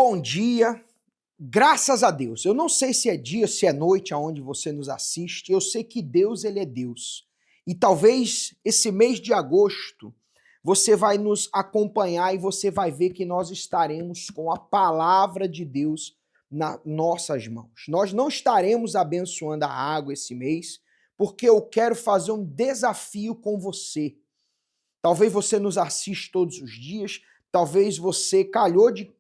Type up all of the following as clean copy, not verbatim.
bom dia, graças a Deus. Eu não sei se é dia, se é noite aonde você nos assiste, eu sei que Deus, ele é Deus. E talvez esse mês de agosto você vai nos acompanhar e você vai ver que nós estaremos com a palavra de Deus nas nossas mãos. Nós não estaremos abençoando a água esse mês, porque eu quero fazer um desafio com você. Talvez você nos assiste todos os dias, talvez você calhou de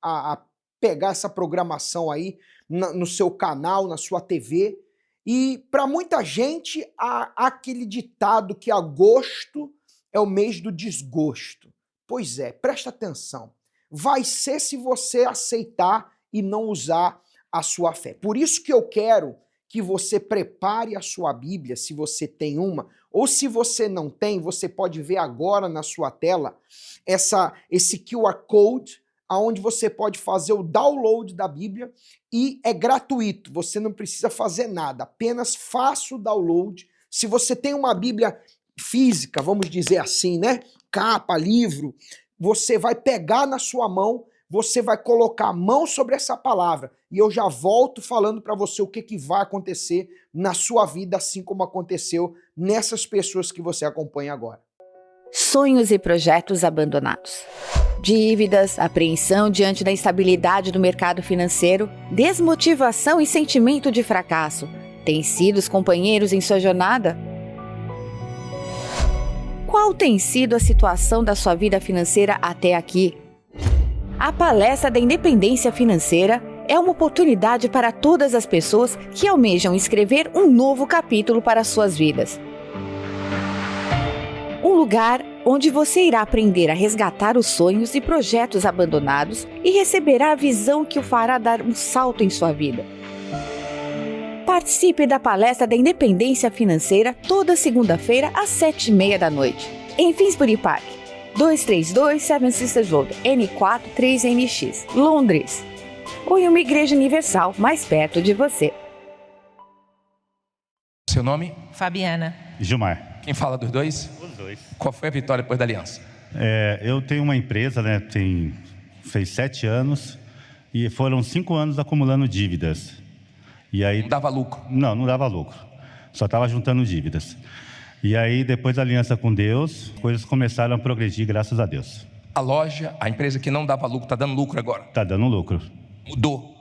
a pegar essa programação aí no seu canal, na sua TV. E para muita gente há aquele ditado que agosto é o mês do desgosto. Pois é, presta atenção. Vai ser se você aceitar e não usar a sua fé. Por isso que eu quero que você prepare a sua Bíblia, se você tem uma, ou se você não tem, você pode ver agora na sua tela esse QR Code, onde você pode fazer o download da Bíblia e é gratuito, você não precisa fazer nada, apenas faça o download. Se você tem uma Bíblia física, vamos dizer assim, né? Capa, livro, você vai pegar na sua mão, você vai colocar a mão sobre essa palavra e eu já volto falando para você o que vai acontecer na sua vida, assim como aconteceu nessas pessoas que você acompanha agora. Sonhos e projetos abandonados. Dívidas, apreensão diante da instabilidade do mercado financeiro, desmotivação e sentimento de fracasso. Têm sido os companheiros em sua jornada? Qual tem sido a situação da sua vida financeira até aqui? A Palestra da Independência Financeira é uma oportunidade para todas as pessoas que almejam escrever um novo capítulo para suas vidas. Um lugar onde você irá aprender a resgatar os sonhos e projetos abandonados e receberá a visão que o fará dar um salto em sua vida. Participe da Palestra da Independência Financeira toda segunda-feira às 7h30 da noite, em Finsbury Park, 232 Seven Sisters Road, N4 3NX, Londres, ou em uma igreja universal mais perto de você. Seu nome? Fabiana. Gilmar. Quem fala dos dois? Os dois. Qual foi a vitória depois da aliança? Eu tenho uma empresa, né? Fez 7 anos e foram 5 anos acumulando dívidas. E aí, não dava lucro? Não dava lucro. Só estava juntando dívidas. E aí, depois da aliança com Deus, as coisas começaram a progredir, graças a Deus. A loja, a empresa que não dava lucro, está dando lucro agora? Está dando lucro. Mudou?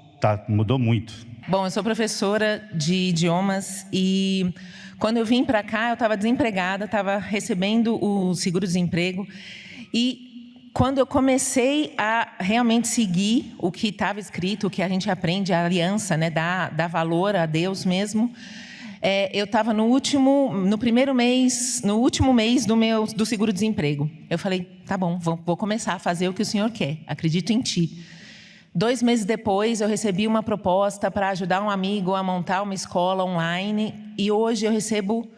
Mudou muito. Bom, eu sou professora de idiomas e quando eu vim para cá, eu estava desempregada, estava recebendo o seguro-desemprego e quando eu comecei a realmente seguir o que estava escrito, o que a gente aprende, a aliança, né, dar valor a Deus mesmo, eu estava no último mês do seguro-desemprego. Eu falei, tá bom, vou começar a fazer o que o Senhor quer, acredito em Ti. 2 meses depois, eu recebi uma proposta para ajudar um amigo a montar uma escola online e hoje eu recebo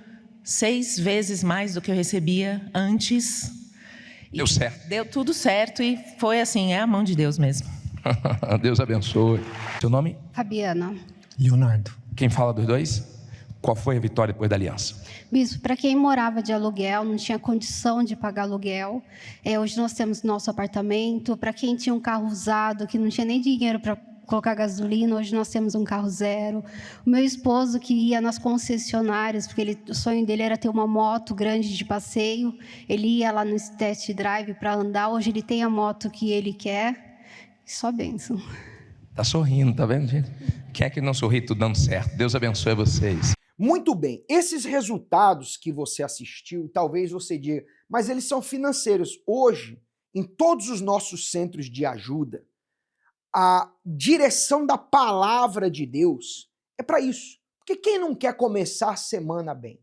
6 vezes mais do que eu recebia antes. Deu certo. Deu tudo certo e foi assim, é a mão de Deus mesmo. Deus abençoe. Seu nome? Fabiana. Leonardo. Quem fala dos dois? Qual foi a vitória depois da aliança? Bispo, para quem morava de aluguel, não tinha condição de pagar aluguel, hoje nós temos nosso apartamento. Para quem tinha um carro usado, que não tinha nem dinheiro para colocar gasolina, hoje nós temos um carro zero. O meu esposo, que ia nas concessionárias, porque o sonho dele era ter uma moto grande de passeio, ele ia lá no test drive para andar, hoje ele tem a moto que ele quer, só bênção. Está sorrindo, tá vendo, gente? Quem é que não sorri tudo dando certo? Deus abençoe vocês. Muito bem, esses resultados que você assistiu, talvez você diga, mas eles são financeiros. Hoje, em todos os nossos centros de ajuda, a direção da palavra de Deus é para isso. Porque quem não quer começar a semana bem?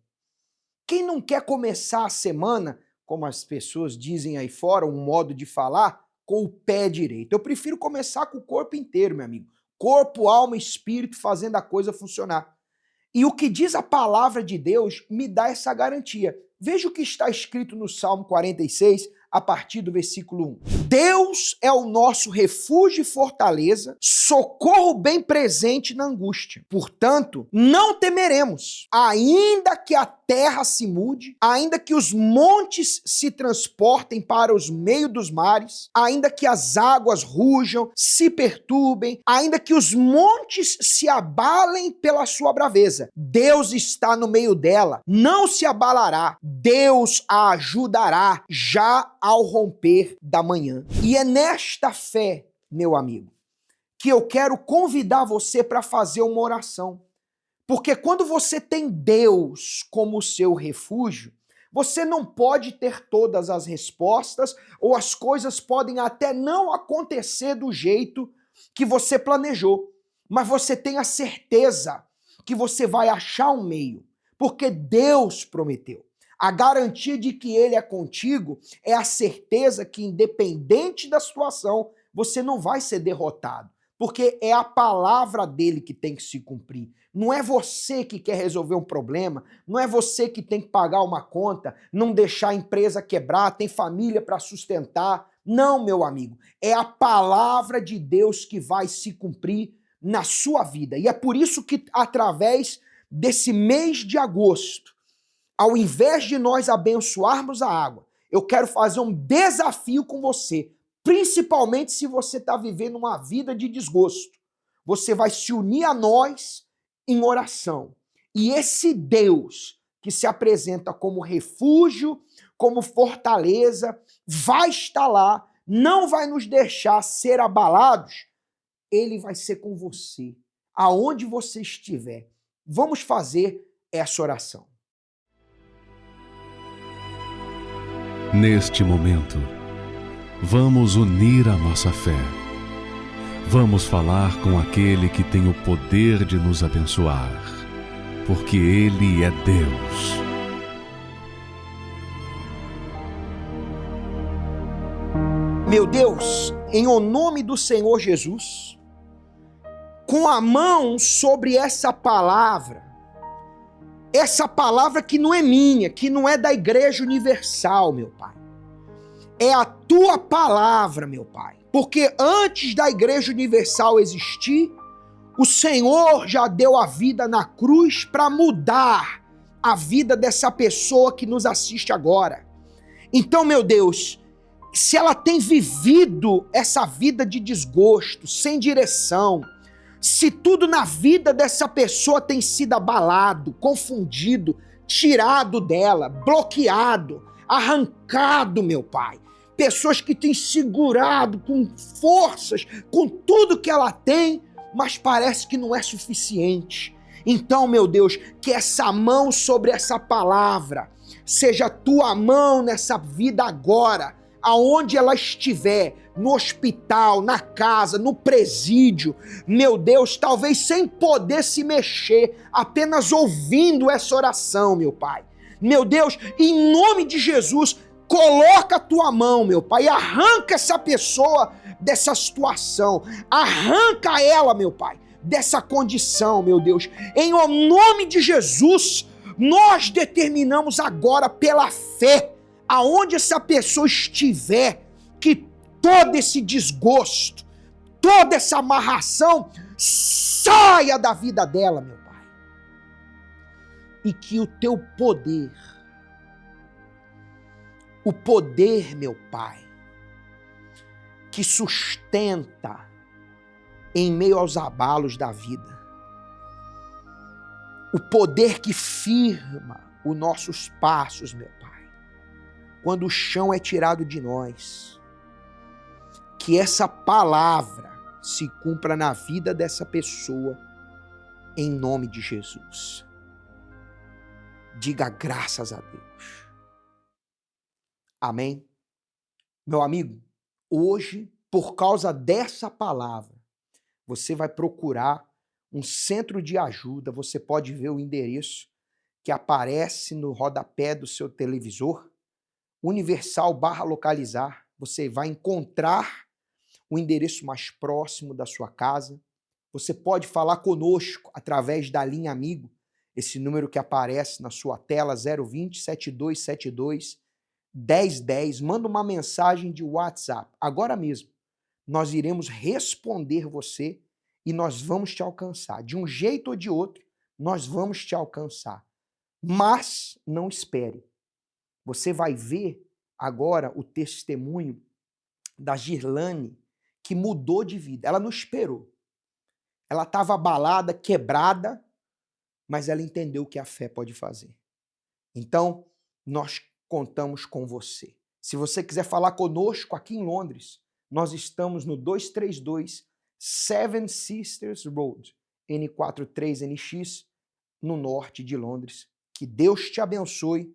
Quem não quer começar a semana, como as pessoas dizem aí fora, um modo de falar, com o pé direito? Eu prefiro começar com o corpo inteiro, meu amigo. Corpo, alma e espírito fazendo a coisa funcionar. E o que diz a palavra de Deus me dá essa garantia. Veja o que está escrito no Salmo 46, a partir do versículo 1. Deus é o nosso refúgio e fortaleza, socorro bem presente na angústia. Portanto, não temeremos, ainda que a terra se mude, ainda que os montes se transportem para os meios dos mares, ainda que as águas rujam, se perturbem, ainda que os montes se abalem pela sua braveza. Deus está no meio dela, não se abalará. Deus a ajudará já ao romper da manhã. E é nesta fé, meu amigo, que eu quero convidar você para fazer uma oração. Porque quando você tem Deus como seu refúgio, você não pode ter todas as respostas, ou as coisas podem até não acontecer do jeito que você planejou. Mas você tem a certeza que você vai achar um meio, porque Deus prometeu. A garantia de que Ele é contigo é a certeza que, independente da situação, você não vai ser derrotado, porque é a palavra dele que tem que se cumprir. Não é você que quer resolver um problema, não é você que tem que pagar uma conta, não deixar a empresa quebrar, tem família para sustentar. Não, meu amigo, é a palavra de Deus que vai se cumprir na sua vida. E é por isso que, através desse mês de agosto, ao invés de nós abençoarmos a água, eu quero fazer um desafio com você, principalmente se você está vivendo uma vida de desgosto. Você vai se unir a nós em oração. E esse Deus que se apresenta como refúgio, como fortaleza, vai estar lá, não vai nos deixar ser abalados. Ele vai ser com você, aonde você estiver. Vamos fazer essa oração. Neste momento, vamos unir a nossa fé. Vamos falar com aquele que tem o poder de nos abençoar, porque Ele é Deus. Meu Deus, em o nome do Senhor Jesus, com a mão sobre essa palavra que não é minha, que não é da Igreja Universal, meu Pai. É a tua palavra, meu Pai. Porque antes da Igreja Universal existir, o Senhor já deu a vida na cruz para mudar a vida dessa pessoa que nos assiste agora. Então, meu Deus, se ela tem vivido essa vida de desgosto, sem direção, se tudo na vida dessa pessoa tem sido abalado, confundido, tirado dela, bloqueado, arrancado, meu Pai. Pessoas que têm segurado com forças, com tudo que ela tem, mas parece que não é suficiente. Então, meu Deus, que essa mão sobre essa palavra seja a tua mão nessa vida agora, aonde ela estiver, no hospital, na casa, no presídio, meu Deus, talvez sem poder se mexer, apenas ouvindo essa oração, meu Pai. Meu Deus, em nome de Jesus, coloca a tua mão, meu Pai, e arranca essa pessoa dessa situação, arranca ela, meu Pai, dessa condição, meu Deus. Em o nome de Jesus, nós determinamos agora pela fé, aonde essa pessoa estiver, que todo esse desgosto, toda essa amarração saia da vida dela, meu Pai. E que o teu poder, o poder, meu Pai, que sustenta em meio aos abalos da vida, o poder que firma os nossos passos, meu Pai, quando o chão é tirado de nós, que essa palavra se cumpra na vida dessa pessoa, em nome de Jesus. Diga graças a Deus. Amém? Meu amigo, hoje, por causa dessa palavra, você vai procurar um centro de ajuda. Você pode ver o endereço que aparece no rodapé do seu televisor, Universal/localizar. Você vai encontrar o endereço mais próximo da sua casa. Você pode falar conosco através da linha Amigo, esse número que aparece na sua tela, 020 7272 1010, manda uma mensagem de WhatsApp, agora mesmo. Nós iremos responder você e nós vamos te alcançar. De um jeito ou de outro, nós vamos te alcançar. Mas não espere. Você vai ver agora o testemunho da Girlane, que mudou de vida. Ela não esperou. Ela estava abalada, quebrada, mas ela entendeu o que a fé pode fazer. Então, nós contamos com você. Se você quiser falar conosco aqui em Londres, nós estamos no 232 Seven Sisters Road, N43NX, no norte de Londres. Que Deus te abençoe.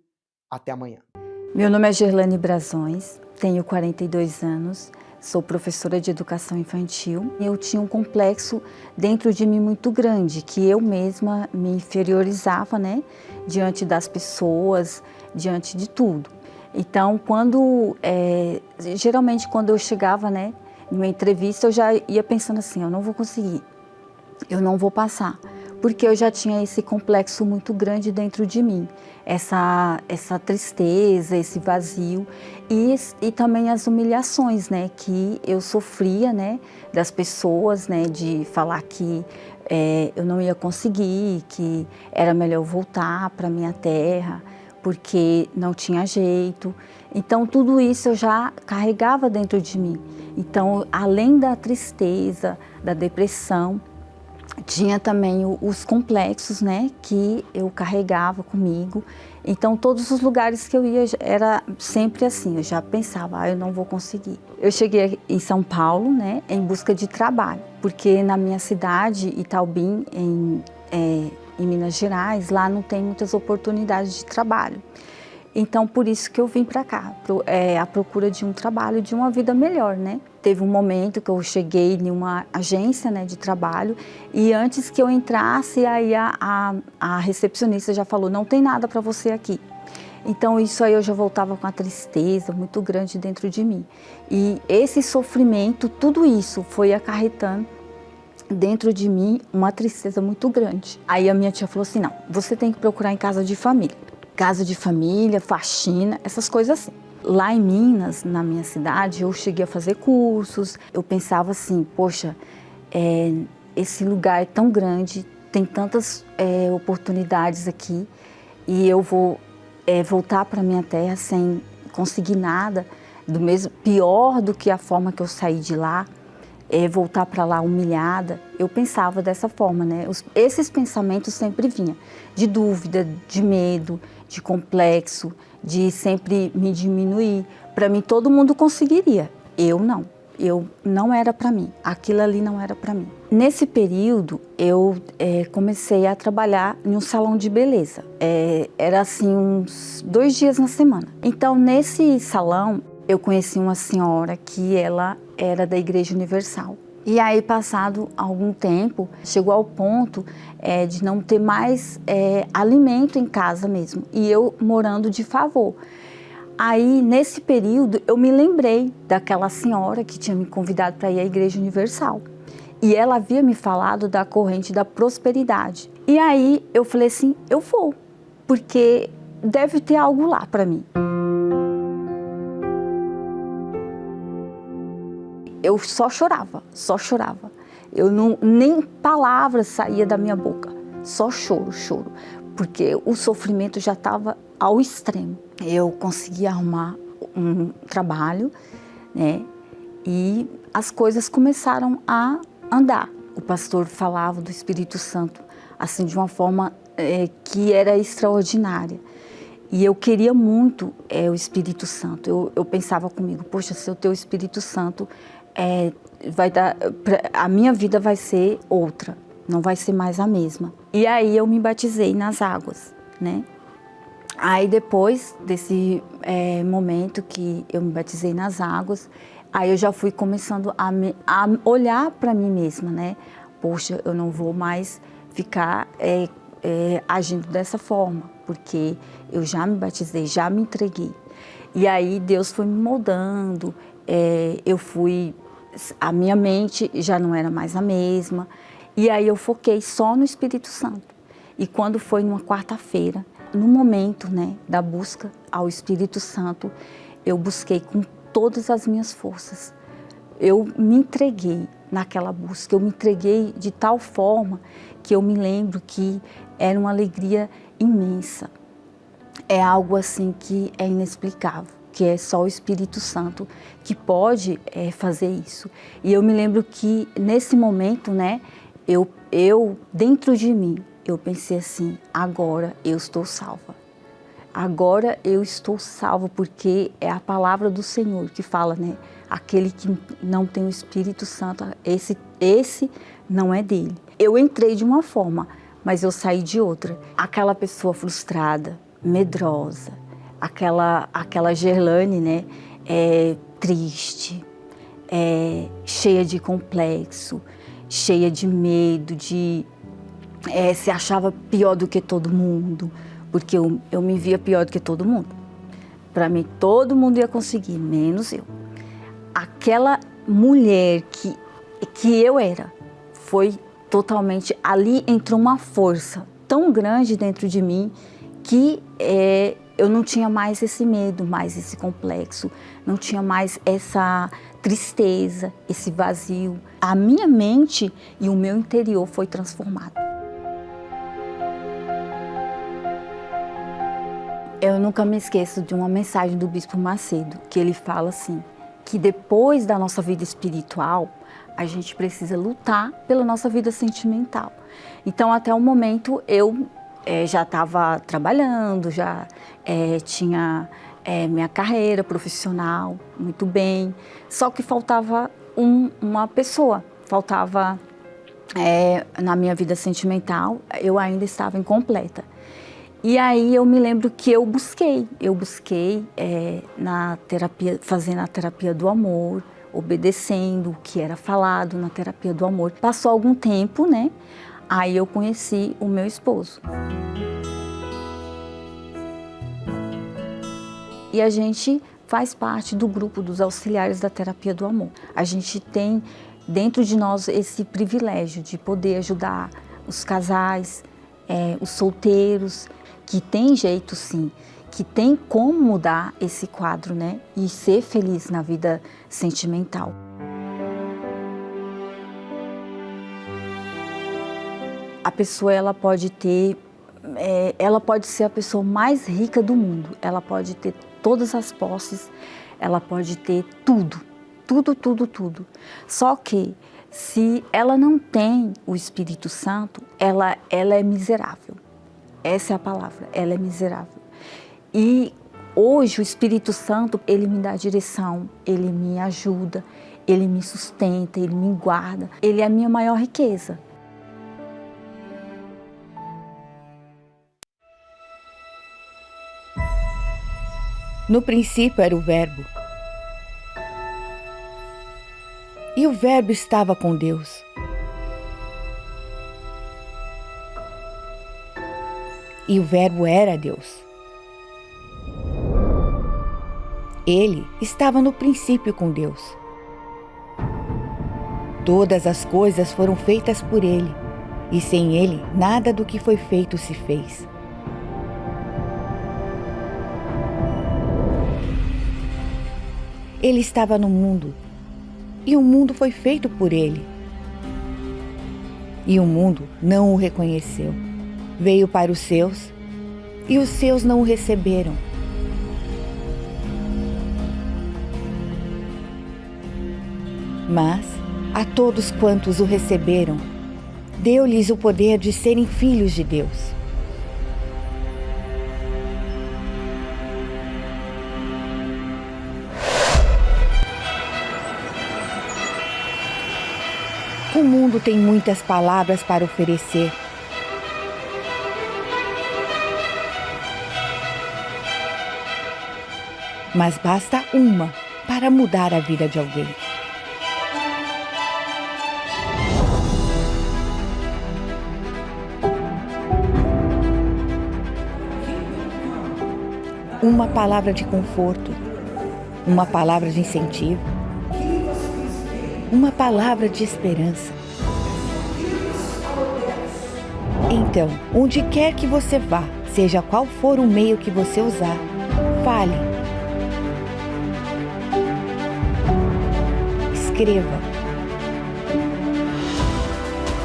Até amanhã. Meu nome é Girlane Brazões, tenho 42 anos, sou professora de educação infantil. Eu tinha um complexo dentro de mim muito grande, que eu mesma me inferiorizava, né, diante das pessoas, diante de tudo. Então, geralmente quando eu chegava, né, numa entrevista, eu já ia pensando assim, eu não vou conseguir, eu não vou passar. Porque eu já tinha esse complexo muito grande dentro de mim, essa tristeza, esse vazio e também as humilhações, né, que eu sofria, né, das pessoas, né, de falar que eu não ia conseguir, que era melhor voltar para minha terra, porque não tinha jeito. Então tudo isso eu já carregava dentro de mim. Então, além da tristeza, da depressão, tinha também os complexos, né, que eu carregava comigo. Então, todos os lugares que eu ia era sempre assim, eu já pensava, eu não vou conseguir. Eu cheguei em São Paulo, né, em busca de trabalho, porque na minha cidade, Itaubim, em Minas Gerais, lá não tem muitas oportunidades de trabalho. Então, por isso que eu vim para cá, à procura de um trabalho, de uma vida melhor, né? Teve um momento que eu cheguei em uma agência, né, de trabalho e antes que eu entrasse, aí a recepcionista já falou, não tem nada para você aqui. Então, isso aí eu já voltava com a tristeza muito grande dentro de mim. E esse sofrimento, tudo isso foi acarretando dentro de mim uma tristeza muito grande. Aí a minha tia falou assim, não, você tem que procurar em casa de família. Casa de família, faxina, essas coisas assim. Lá em Minas, na minha cidade, eu cheguei a fazer cursos. Eu pensava assim, poxa, esse lugar é tão grande, tem tantas oportunidades aqui e eu vou voltar para minha terra sem conseguir nada, pior do que a forma que eu saí de lá, voltar para lá humilhada. Eu pensava dessa forma, né? Esses pensamentos sempre vinham de dúvida, de medo, de complexo, de sempre me diminuir. Para mim, todo mundo conseguiria. Eu não era para mim. Aquilo ali não era para mim. Nesse período, eu comecei a trabalhar em um salão de beleza. Era assim, uns 2 dias na semana. Então, nesse salão, eu conheci uma senhora que ela era da Igreja Universal. E aí, passado algum tempo, chegou ao ponto de não ter mais alimento em casa mesmo. E eu morando de favor. Aí, nesse período, eu me lembrei daquela senhora que tinha me convidado para ir à Igreja Universal. E ela havia me falado da corrente da prosperidade. E aí, eu falei assim, eu vou, porque deve ter algo lá para mim. Eu só chorava. Eu nem palavras saía da minha boca, só choro, porque o sofrimento já estava ao extremo. Eu consegui arrumar um trabalho, né, e as coisas começaram a andar. O pastor falava do Espírito Santo, assim, de uma forma que era extraordinária. E eu queria muito o Espírito Santo. Eu pensava comigo, poxa, se eu ter o Espírito Santo, a minha vida vai ser outra, não vai ser mais a mesma. E aí eu me batizei nas águas, né? Aí depois desse momento que eu me batizei nas águas, aí eu já fui começando a olhar para mim mesma, né? Poxa, eu não vou mais ficar agindo dessa forma, porque eu já me batizei, já me entreguei. E aí Deus foi me moldando, a minha mente já não era mais a mesma, e aí eu foquei só no Espírito Santo. E quando foi numa quarta-feira, no momento, né, da busca ao Espírito Santo, eu busquei com todas as minhas forças. Eu me entreguei naquela busca, eu me entreguei de tal forma que eu me lembro que era uma alegria imensa. É algo assim que é inexplicável, que é só o Espírito Santo que pode fazer isso. E eu me lembro que nesse momento, né, eu dentro de mim, eu pensei assim, agora eu estou salva. Agora eu estou salva, porque é a palavra do Senhor que fala, né? Aquele que não tem o Espírito Santo, esse não é dele. Eu entrei de uma forma, mas eu saí de outra. Aquela pessoa frustrada, medrosa, aquela Gerlane, né? Triste, cheia de complexo, cheia de medo, se achava pior do que todo mundo, porque eu me via pior do que todo mundo. Para mim, todo mundo ia conseguir, menos eu. Aquela mulher que eu era, foi totalmente... Ali entrou uma força tão grande dentro de mim que eu não tinha mais esse medo, mais esse complexo, não tinha mais essa tristeza, esse vazio. A minha mente e o meu interior foi transformado. Eu nunca me esqueço de uma mensagem do Bispo Macedo, que ele fala assim, que depois da nossa vida espiritual, a gente precisa lutar pela nossa vida sentimental. Então, até o momento, eu já estava trabalhando, já tinha minha carreira profissional muito bem, só que faltava uma pessoa, faltava na minha vida sentimental, eu ainda estava incompleta. E aí eu me lembro que eu busquei na terapia, fazendo a terapia do amor, obedecendo o que era falado na terapia do amor. Passou algum tempo, né? Aí eu conheci o meu esposo. E a gente faz parte do grupo dos auxiliares da terapia do amor. A gente tem dentro de nós esse privilégio de poder ajudar os casais, os solteiros, que tem jeito sim, que tem como mudar esse quadro, né? E ser feliz na vida sentimental. A pessoa, ela pode ser a pessoa mais rica do mundo, ela pode ter todas as posses, ela pode ter tudo. Só que se ela não tem o Espírito Santo, ela é miserável. Essa é a palavra, ela é miserável. E hoje o Espírito Santo, ele me dá direção, ele me ajuda, ele me sustenta, ele me guarda. Ele é a minha maior riqueza. No princípio era o Verbo. E o Verbo estava com Deus. E o Verbo era Deus. Ele estava no princípio com Deus. Todas as coisas foram feitas por Ele, e sem Ele nada do que foi feito se fez. Ele estava no mundo, e o mundo foi feito por Ele. E o mundo não o reconheceu. Veio para os seus, e os seus não o receberam. Mas a todos quantos o receberam, deu-lhes o poder de serem filhos de Deus. O mundo tem muitas palavras para oferecer. Mas basta uma para mudar a vida de alguém. Uma palavra de conforto, uma palavra de incentivo, uma palavra de esperança. Então, onde quer que você vá, Seja qual for o meio que você usar, fale. Escreva.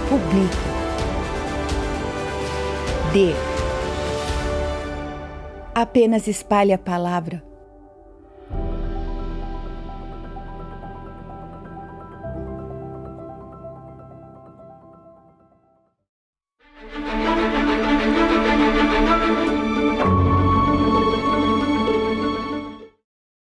Publique. Dê. Apenas espalhe a palavra.